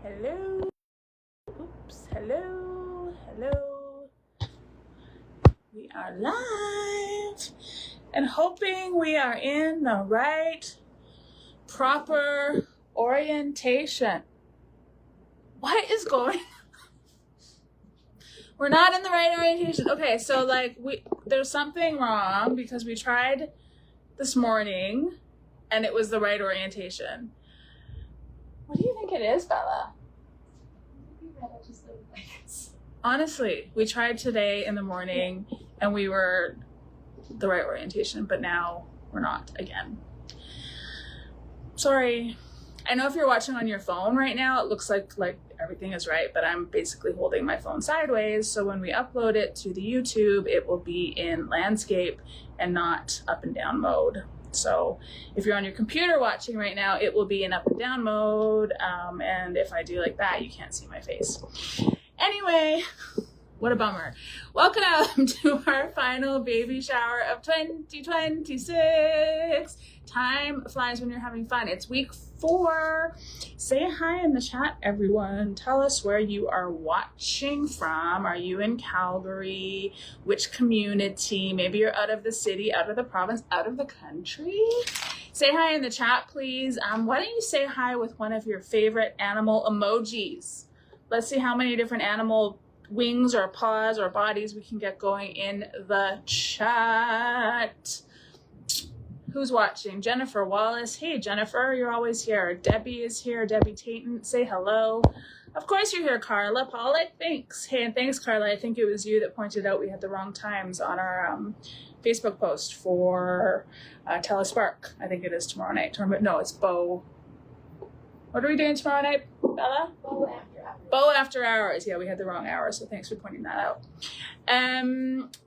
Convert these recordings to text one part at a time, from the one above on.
Hello. Oops. Hello. Hello. We are live and hoping we are in the right, proper orientation. What is going? We're not in the right orientation. Okay, so there's something wrong because we tried this morning and it was the right orientation. What do you think it is, Bella? Honestly, we tried today in the morning and we were the right orientation, but now we're not again. Sorry. I know if you're watching on your phone right now, it looks like everything is right, but I'm basically holding my phone sideways. So when we upload it to the YouTube, it will be in landscape and not up and down mode. So if you're on your computer watching right now, it will be in up and down mode. And if I do like that, you can't see my face. Anyway, what a bummer. Welcome to our final baby shower of 2026. Time flies when you're having fun. It's week 4. Say hi in the chat, everyone. Tell us where you are watching from. Are you in Calgary? Which community? Maybe you're out of the city, out of the province, out of the country. Say hi in the chat, please. Why don't you say hi with one of your favorite animal emojis? Let's see how many different animal wings or paws or bodies we can get going in the chat. Who's watching? Jennifer Wallace. Hey, Jennifer, you're always here. Debbie is here. Debbie Tatum. Say hello. Of course you're here, Carla Pollock. Thanks. Hey, and thanks, Carla. I think it was you that pointed out we had the wrong times on our Facebook post for Telespark. I think it is tomorrow night. No, it's Bo. What are we doing tomorrow night, Bella? Bo after hours. Yeah, we had the wrong hour, so thanks for pointing that out.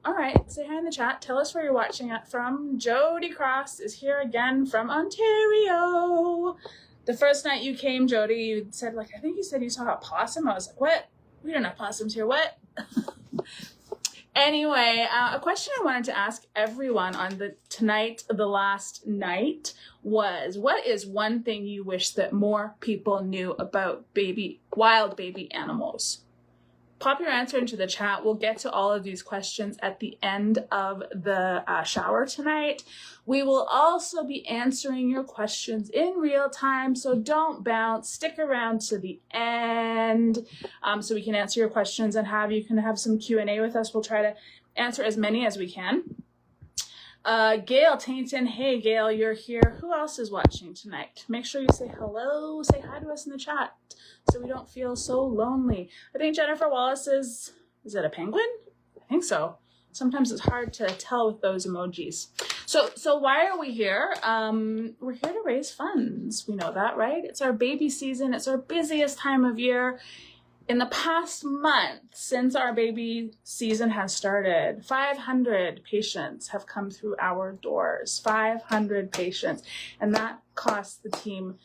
All right, say hi in the chat. Tell us where you're watching it from. Jody Cross is here again from Ontario. The first night you came, Jody, you said, I think you said you saw a possum. I was like, what? We don't have possums here. What? Anyway, a question I wanted to ask everyone on the last night was, what is one thing you wish that more people knew about wild baby animals? Pop your answer into the chat. We'll get to all of these questions at the end of the shower tonight. We will also be answering your questions in real time, so don't bounce. Stick around to the end so we can answer your questions and you can have some Q&A with us. We'll try to answer as many as we can. Gail Tainton, hey Gail, you're here. Who else is watching tonight? Make sure you say hello, say hi to us in the chat so we don't feel so lonely. I think Jennifer Wallace is it a penguin? I think so. Sometimes it's hard to tell with those emojis. So why are we here? We're here to raise funds. We know that, right? It's our baby season. It's our busiest time of year. In the past month, since our baby season has started, 500 patients have come through our doors. 500 patients. And that costs the team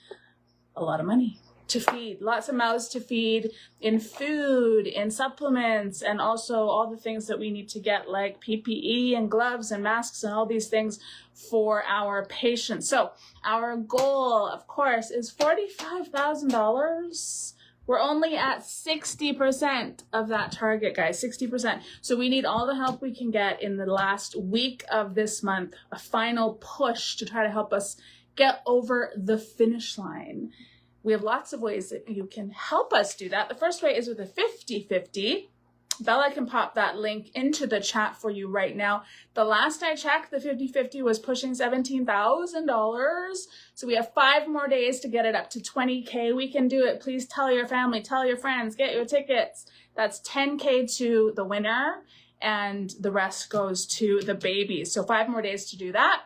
a lot of money to feed. Lots of mouths to feed in food, in supplements, and also all the things that we need to get like PPE and gloves and masks and all these things for our patients. So our goal, of course, is $45,000. We're only at 60% of that target, guys, 60%. So we need all the help we can get in the last week of this month, a final push to try to help us get over the finish line. We have lots of ways that you can help us do that. The first way is with a 50-50. Bella can pop that link into the chat for you right now. The last I checked, the 50-50 was pushing $17,000. So we have 5 more days to get it up to 20K. We can do it. Please tell your family, tell your friends, get your tickets. That's 10K to the winner and the rest goes to the babies. So 5 more days to do that.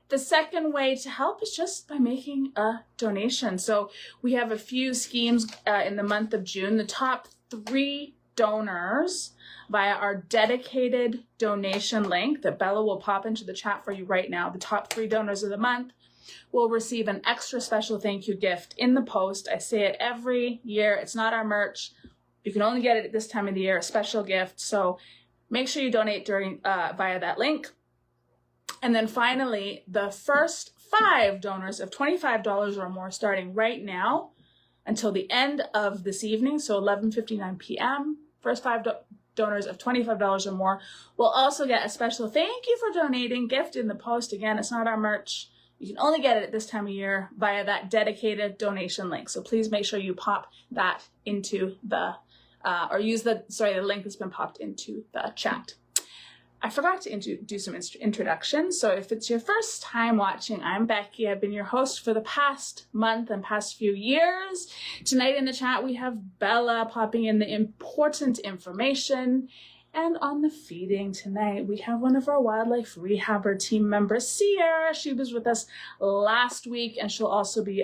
The second way to help is just by making a donation. So we have a few schemes in the month of June. The top 3 donors via our dedicated donation link that Bella will pop into the chat for you right now. The top 3 donors of the month will receive an extra special thank you gift in the post. I say it every year. It's not our merch. You can only get it at this time of the year, a special gift. So make sure you donate via that link. And then finally, the first 5 donors of $25 or more starting right now until the end of this evening, so 11:59 p.m. First five donors of $25 or more will also get a special thank you for donating gift in the post. Again, it's not our merch. You can only get it at this time of year via that dedicated donation link. So please make sure you pop that into the, or use the link that's been popped into the chat. I forgot to do some introductions. So if it's your first time watching, I'm Becky. I've been your host for the past month and past few years. Tonight in the chat, we have Bella popping in the important information. And on the feeding tonight, we have one of our wildlife rehabber team members, Sierra. She was with us last week, and she'll also be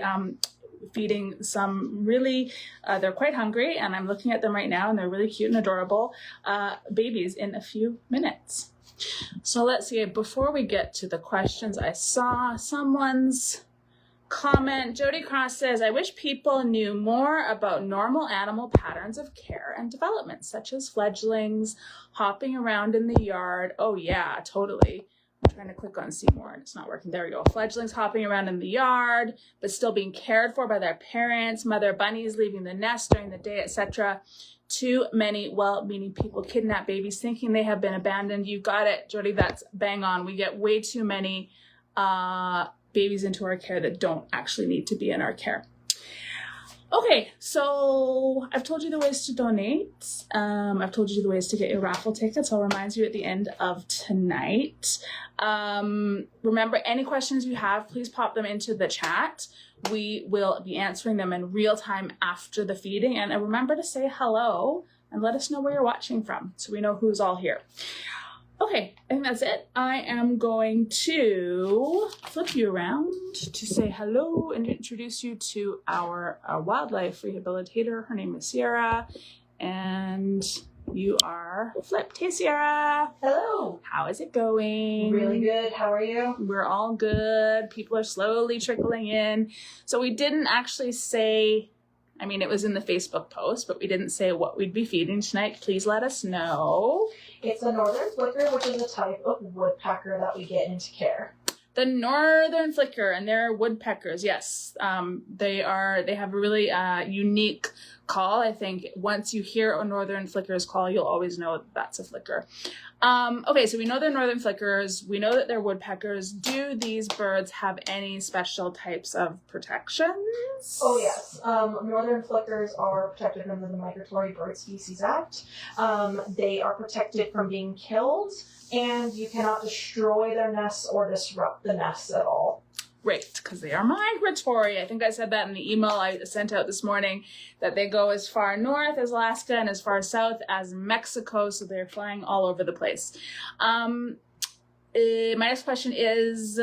feeding some really, they're quite hungry, and I'm looking at them right now, and they're really cute and adorable babies in a few minutes. So let's see, before we get to the questions, I saw someone's comment. Jody Cross says, I wish people knew more about normal animal patterns of care and development, such as fledglings, hopping around in the yard. Oh yeah, totally. I'm trying to click on see more and it's not working. There we go. Fledglings hopping around in the yard, but still being cared for by their parents, mother bunnies leaving the nest during the day, etc. Too many well-meaning people kidnap babies thinking they have been abandoned. You got it, Jody. That's bang on. We get way too many babies into our care that don't actually need to be in our care. Okay, so I've told you the ways to donate. I've told you the ways to get your raffle tickets. I'll remind you at the end of tonight. Remember, any questions you have, please pop them into the chat. We will be answering them in real time after the feeding. And remember to say hello and let us know where you're watching from so we know who's all here. Okay, I think that's it. I am going to flip you around to say hello and introduce you to our wildlife rehabilitator. Her name is Sierra, and you are flipped. Hey, Sierra. Hello. How is it going? Really good. How are you? We're all good. People are slowly trickling in. So we didn't actually say, I mean, it was in the Facebook post, but we didn't say what we'd be feeding tonight. Please let us know. It's a northern flicker, which is a type of woodpecker that we get into care. The northern flicker, and they're woodpeckers. Yes, they have a really unique call. I think once you hear a northern flicker's call, you'll always know that's a flicker. Okay, so we know they're northern flickers. We know that they're woodpeckers. Do these birds have any special types of protections? Oh, yes. Northern flickers are protected under the Migratory Bird Species Act. They are protected from being killed, and you cannot destroy their nests or disrupt the nests at all. Great, because they are migratory. I think I said that in the email I sent out this morning, that they go as far north as Alaska and as far south as Mexico, so they're flying all over the place. My next question is,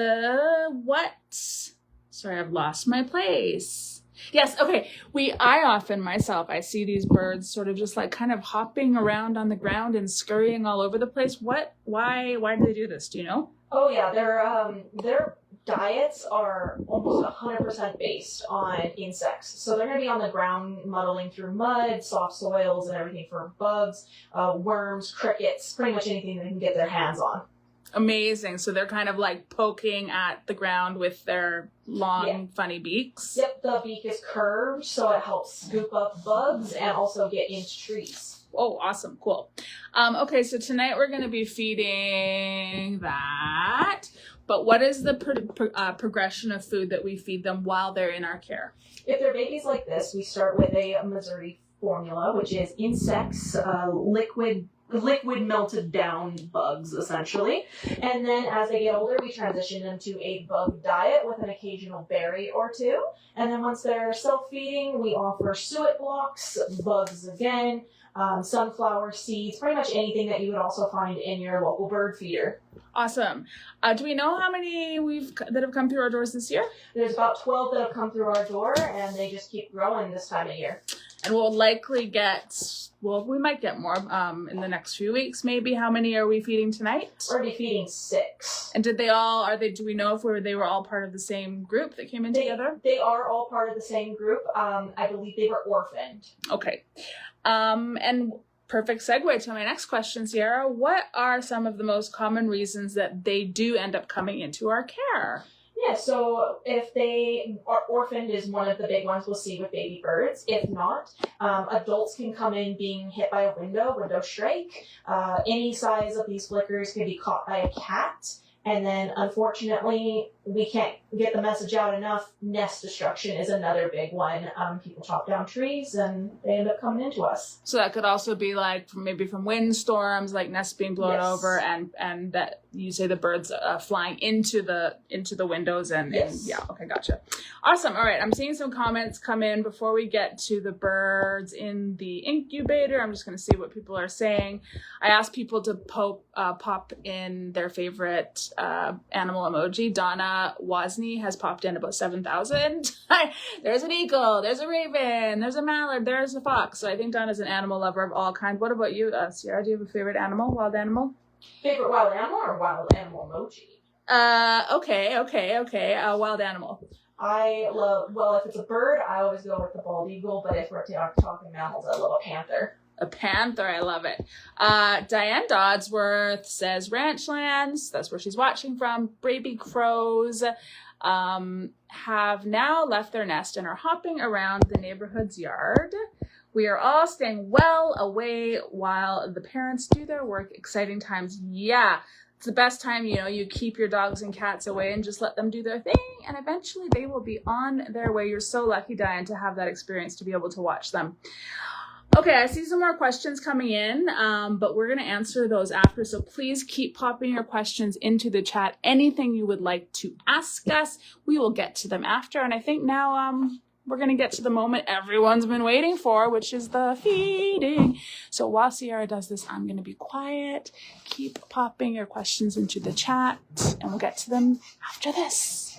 Sorry, I've lost my place. Yes, okay. I see these birds sort of just like kind of hopping around on the ground and scurrying all over the place. Why do they do this? Do you know? Oh, yeah. Their diets are almost 100% based on insects. So they're going to be on the ground muddling through mud, soft soils, and everything for bugs, worms, crickets, pretty much anything they can get their hands on. Amazing. So they're kind of like poking at the ground with their long, funny beaks. Yep, the beak is curved, so it helps scoop up bugs and also get into trees. Oh, awesome. Cool. Okay, so tonight we're going to be feeding that. But what is the progression of food that we feed them while they're in our care? If they're babies like this, we start with a Missouri formula, which is insects, liquid melted down bugs, essentially. And then as they get older, we transition them to a bug diet with an occasional berry or two. And then once they're self-feeding, we offer suet blocks, bugs again, sunflower seeds, pretty much anything that you would also find in your local bird feeder. Awesome. Do we know how many that have come through our doors this year? There's about 12 that have come through our door, and they just keep growing this time of year. And we'll likely we might get more in the next few weeks, maybe. How many are we feeding tonight? We're going to be feeding 6. And do we know if they were all part of the same group that came in together? They are all part of the same group. I believe they were orphaned. Okay. And perfect segue to my next question, Sierra. What are some of the most common reasons that they do end up coming into our care? Yeah, so if they are orphaned is one of the big ones we'll see with baby birds. If not, adults can come in being hit by a window strike. Any size of these flickers can be caught by a cat. And then, unfortunately, we can't get the message out enough. Nest destruction is another big one. People chop down trees and they end up coming into us. So that could also be like maybe from windstorms, like nests being blown over, and that you say the birds flying into the windows and yeah, okay, gotcha. Awesome. All right, I'm seeing some comments come in before we get to the birds in the incubator. I'm just going to see what people are saying. I asked people to pop in their favorite animal emoji. Donna Wozni has popped in about 7,000. There's an eagle, there's a raven, there's a mallard, there's a fox. So I think Donna's an animal lover of all kinds. What about you, Sierra? Do you have a favorite animal, wild animal? Favorite wild animal or wild animal emoji? Okay. Wild animal. I love, well, if it's a bird, I always go with the bald eagle, but if we're talking mammals, I love a panther. A panther, I love it. Diane Dodsworth says ranchlands. That's where she's watching from. Baby crows have now left their nest and are hopping around the neighborhood's yard. We are all staying well away while the parents do their work. Exciting times. Yeah, it's the best time, you keep your dogs and cats away and just let them do their thing. And eventually they will be on their way. You're so lucky, Diane, to have that experience, to be able to watch them. Okay, I see some more questions coming in, but we're going to answer those after. So please keep popping your questions into the chat. Anything you would like to ask us, we will get to them after. And I think now we're going to get to the moment everyone's been waiting for, which is the feeding. So while Sierra does this, I'm going to be quiet. Keep popping your questions into the chat, and we'll get to them after this.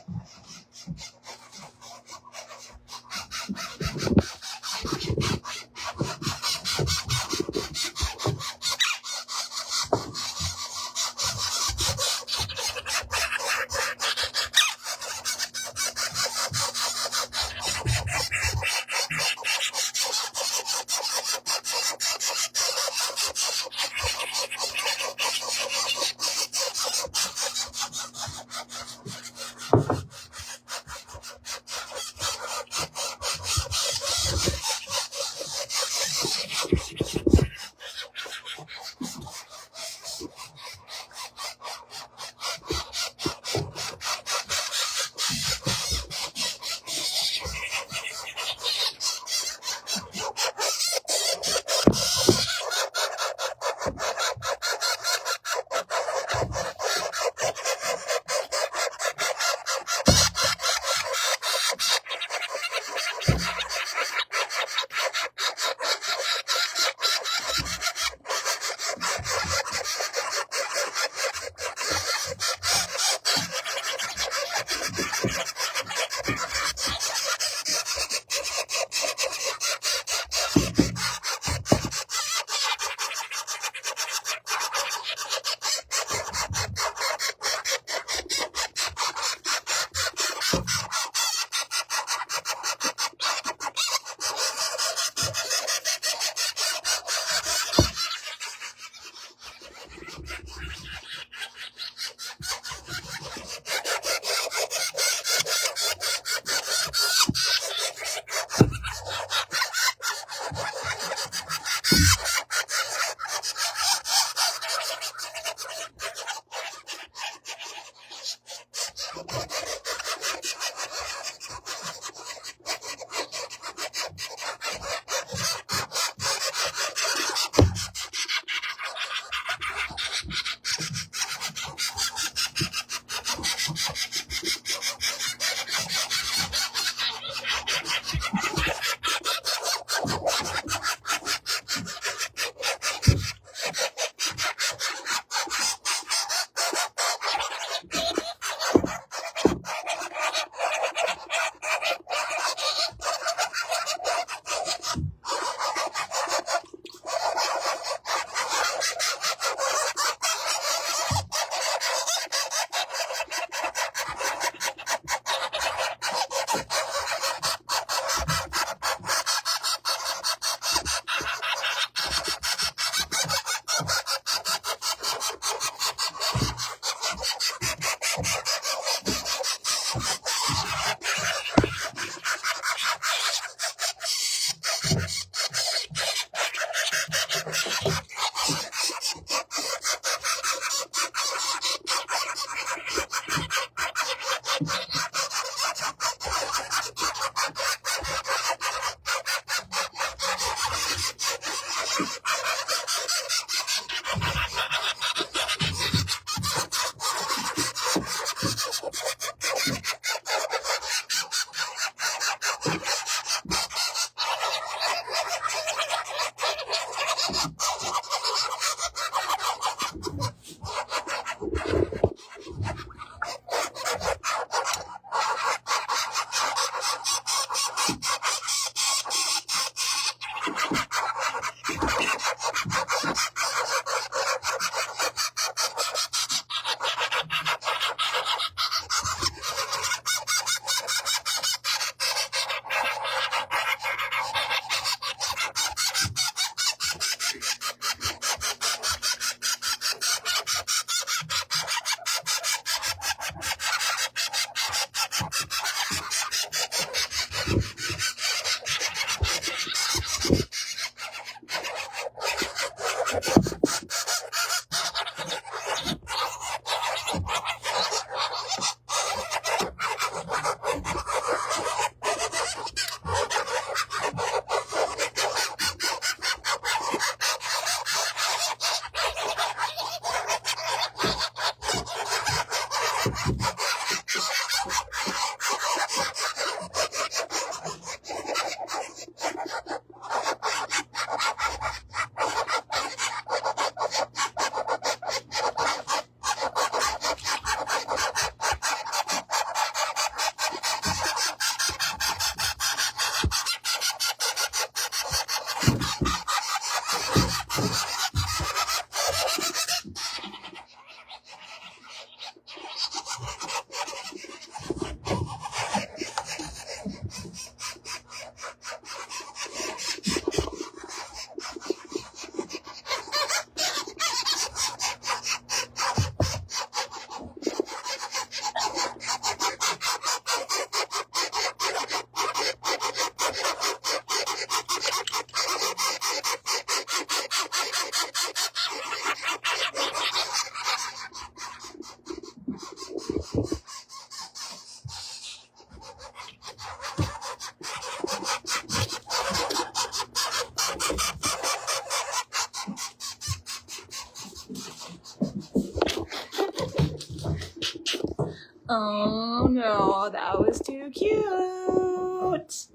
Oh no, that was too cute.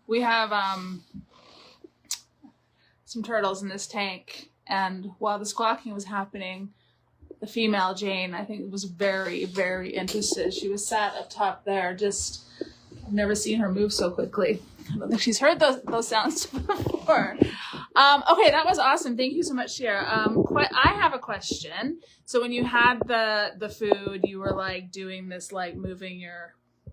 We have some turtles in this tank, and while the squawking was happening, the female Jane, I think, was very, very interested. She was sat up top there, just, I've never seen her move so quickly. I don't think she's heard those sounds before. Okay, that was awesome. Thank you so much, Shira. I have a question. So when you had the food, you were like doing this, like moving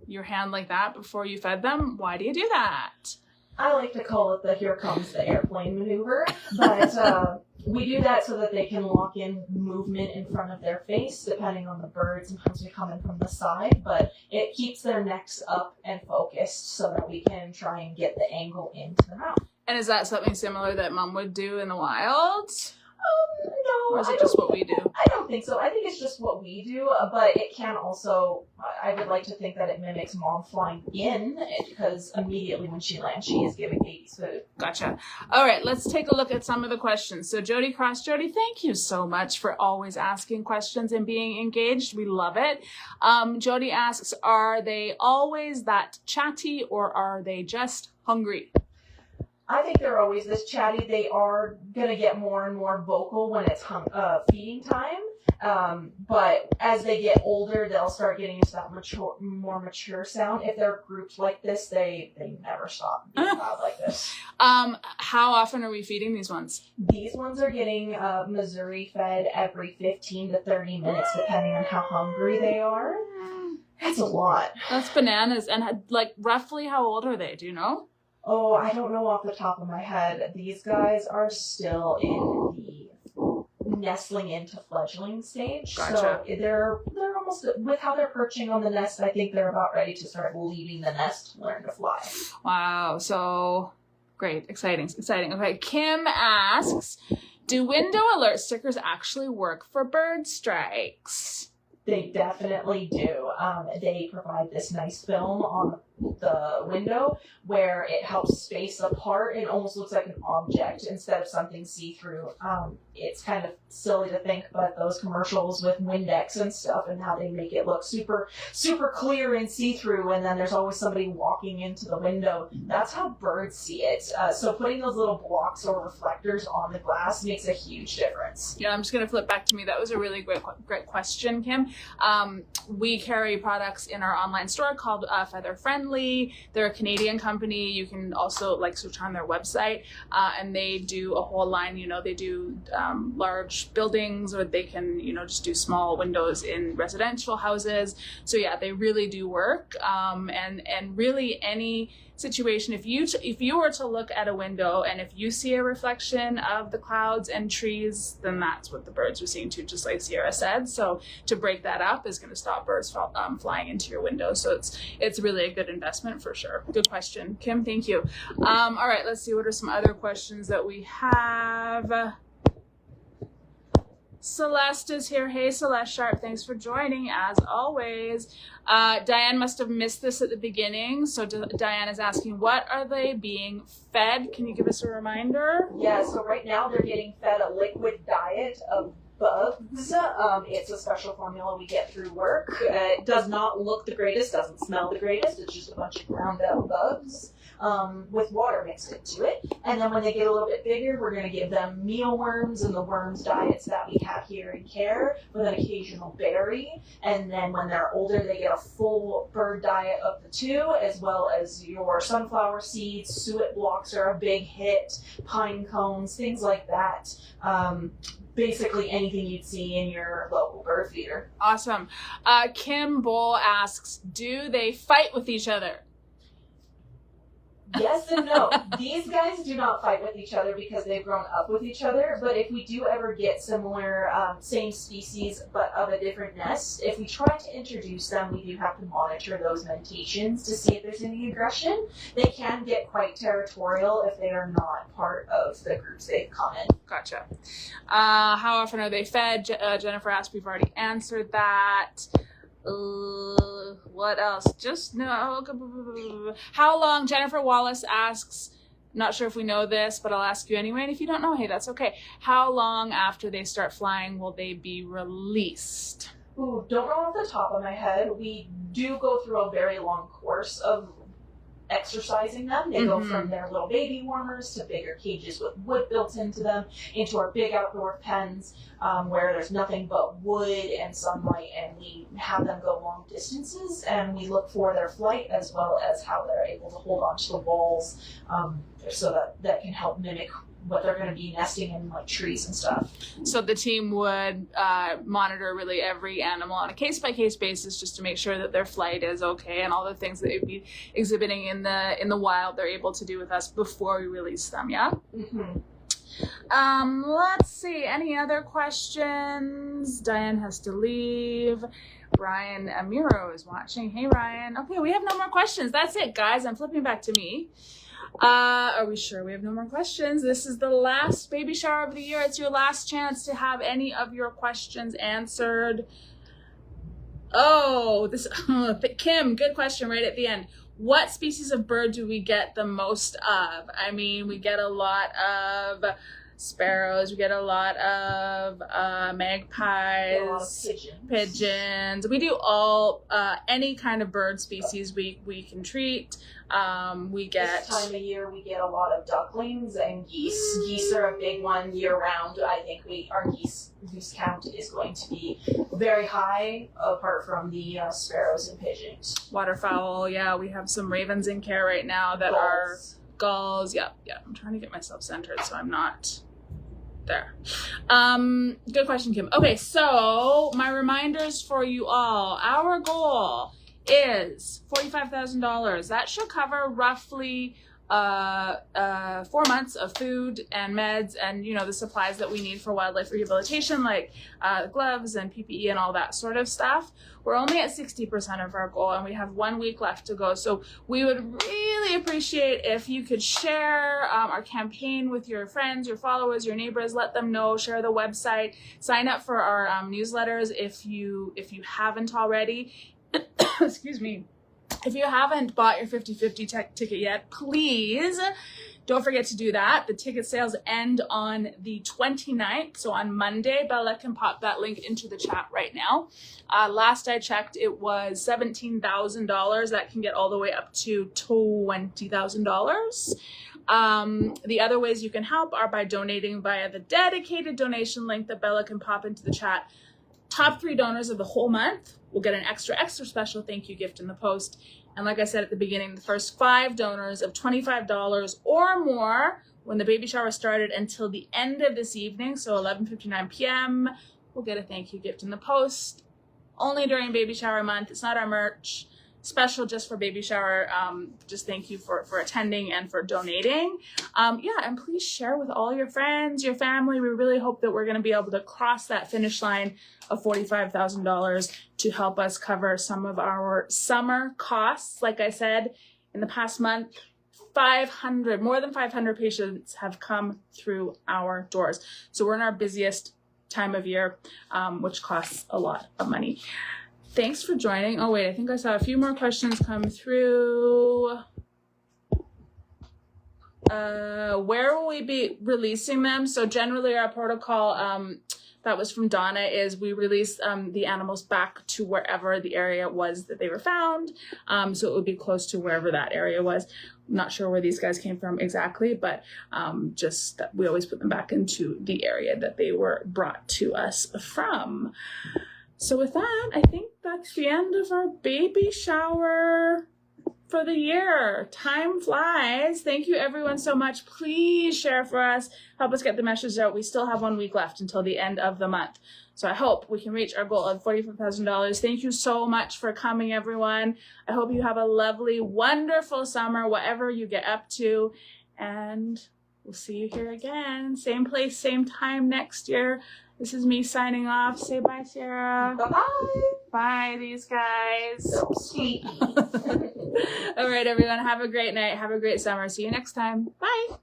your hand like that before you fed them. Why do you do that? I like to call it the here comes the airplane maneuver, but we do that so that they can lock in movement in front of their face, depending on the bird. Sometimes we come in from the side, but it keeps their necks up and focused so that we can try and get the angle into the mouth. And is that something similar that Mom would do in the wild? No. Or is it just what we do? I don't think so. I think it's just what we do, but it can also, I would like to think that it mimics Mom flying in, because immediately when she lands, she is giving babies food. Gotcha. All right, let's take a look at some of the questions. So Jody Cross, Jody, thank you so much for always asking questions and being engaged. We love it. Jody asks, are they always that chatty or are they just hungry? I think they're always this chatty. They are going to get more and more vocal when it's feeding time. But as they get older, they'll start getting into that more mature sound. If they're grouped like this, they never stop being loud like this. How often are we feeding these ones? These ones are getting Missouri fed every 15 to 30 minutes, depending on how hungry they are. That's a lot. That's bananas. And like roughly how old are they? Do you know? Oh, I don't know off the top of my head. These guys are still in the nestling into fledgling stage. Gotcha. So they're almost, with how they're perching on the nest, I think they're about ready to start leaving the nest to learn to fly. Wow. So Great. Exciting. Okay. Kim asks, do window alert stickers actually work for bird strikes? They definitely do. They provide this nice film on the window where it helps space apart. It almost looks like an object instead of something see-through. It's kind of silly to think, but those commercials with Windex and stuff and how they make it look super, super clear and see-through, and then there's always somebody walking into the window. That's how birds see it. So putting those little blocks or reflectors on the glass makes a huge difference. Yeah, I'm just going to flip back to me. That was a really great question, Kim. We carry products in our online store called Feather Friendly. They're a Canadian company. You can also search on their website, and they do a whole line. They do large buildings, or they can just do small windows in residential houses. So yeah, they really do work. And really any situation, if you were to look at a window and if you see a reflection of the clouds and trees, then that's what the birds are seeing too, just like Sierra said. So to break that up is going to stop birds flying into your window. So it's really a good investment for sure. Good question, Kim. Thank you. All right, let's see, what are some other questions that we have? Celeste is here. Hey, Celeste Sharp, thanks for joining as always. Diane must have missed this at the beginning. So Diane is asking, what are they being fed? Can you give us a reminder? Yeah, so right now they're getting fed a liquid diet of bugs. It's a special formula we get through work. It does not look the greatest, doesn't smell the greatest. It's just a bunch of ground up bugs. With water mixed into it. And then when they get a little bit bigger, we're going to give them mealworms and the worms diets that we have here in care with an occasional berry. And then when they're older, they get a full bird diet of the two, as well as your sunflower seeds. Suet blocks are a big hit, pine cones, things like that. Basically anything you'd see in your local bird feeder. Awesome. Kim Bull asks, do they fight with each other? Yes and no. These guys do not fight with each other because they've grown up with each other, but if we do ever get similar, same species but of a different nest, if we try to introduce them, we do have to monitor those mentations to see if there's any aggression. They can get quite territorial if they are not part of the groups they've come in. Gotcha. How often are they fed? Jennifer asked, we've already answered that. What else? Just no. How long? Jennifer Wallace asks, not sure if we know this, but I'll ask you anyway. And if you don't know, hey, that's okay. How long after they start flying will they be released? Ooh, don't know off the top of my head. We do go through a very long course of exercising them. They go from their little baby warmers to bigger cages with wood built into them, into our big outdoor pens where there's nothing but wood and sunlight, and we have them go long distances, and we look for their flight as well as how they're able to hold onto the walls so that can help mimic what they're going to be nesting in, like trees and stuff. So the team would monitor really every animal on a case-by-case basis just to make sure that their flight is okay and all the things that they'd be exhibiting in the wild they're able to do with us before we release them, yeah? Mm-hmm. Let's see, any other questions? Diane has to leave. Ryan Amiro is watching. Hey, Ryan. Okay, we have no more questions. That's it, guys. I'm flipping back to me. Are we sure we have no more questions? This is the last baby shower of the year. It's your last chance to have any of your questions answered. Oh, Kim, good question right at the end. What species of bird do we get the most of? I mean, we get a lot of sparrows, we get a lot of magpies, pigeons. We do all any kind of bird species we can treat. We get this time of year we get a lot of ducklings and geese. Geese are a big one year round. I think our geese count is going to be very high, apart from the sparrows and pigeons. Waterfowl, yeah, we have some ravens in care right now that are gulls. Yeah. I'm trying to get myself centered so I'm not there. Good question, Kim. Okay, so my reminders for you all. Our goal is $45,000. That should cover roughly 4 months of food and meds and, you know, the supplies that we need for wildlife rehabilitation, like gloves and PPE and all that sort of stuff. We're only at 60% of our goal and we have 1 week left to go. So we would really appreciate if you could share our campaign with your friends, your followers, your neighbors, let them know, share the website, sign up for our newsletters if you haven't already. Excuse me. If you haven't bought your 50/50 ticket yet, please don't forget to do that. The ticket sales end on the 29th, so on Monday. Bella can pop that link into the chat right now. Last I checked, it was $17,000. That can get all the way up to $20,000. The other ways you can help are by donating via the dedicated donation link that Bella can pop into the chat. Top 3 donors of the whole month will get an extra special thank you gift in the post. And like I said at the beginning, the first 5 donors of $25 or more when the baby shower started until the end of this evening, so 11:59 p.m., will get a thank you gift in the post. Only during baby shower month. It's not our merch. Special just for baby shower. Just thank you for attending and for donating. And please share with all your friends, your family. We really hope that we're going to be able to cross that finish line of $45,000 to help us cover some of our summer costs. Like I said, in the past month, more than 500 patients have come through our doors. So we're in our busiest time of year, which costs a lot of money. Thanks for joining. Oh, wait, I think I saw a few more questions come through. Where will we be releasing them? So generally our protocol, that was from Donna, is we release the animals back to wherever the area was that they were found. So it would be close to wherever that area was. I'm not sure where these guys came from exactly, but just that we always put them back into the area that they were brought to us from. So with that, I think that's the end of our baby shower for the year. Time flies. Thank you everyone so much. Please share for us. Help us get the message out. We still have 1 week left until the end of the month. So I hope we can reach our goal of $45,000. Thank you so much for coming, everyone. I hope you have a lovely, wonderful summer, whatever you get up to. And we'll see you here again. Same place, same time next year. This is me signing off. Say bye, Sarah. Bye-bye. Bye, these guys. So sweet. All right, everyone. Have a great night. Have a great summer. See you next time. Bye.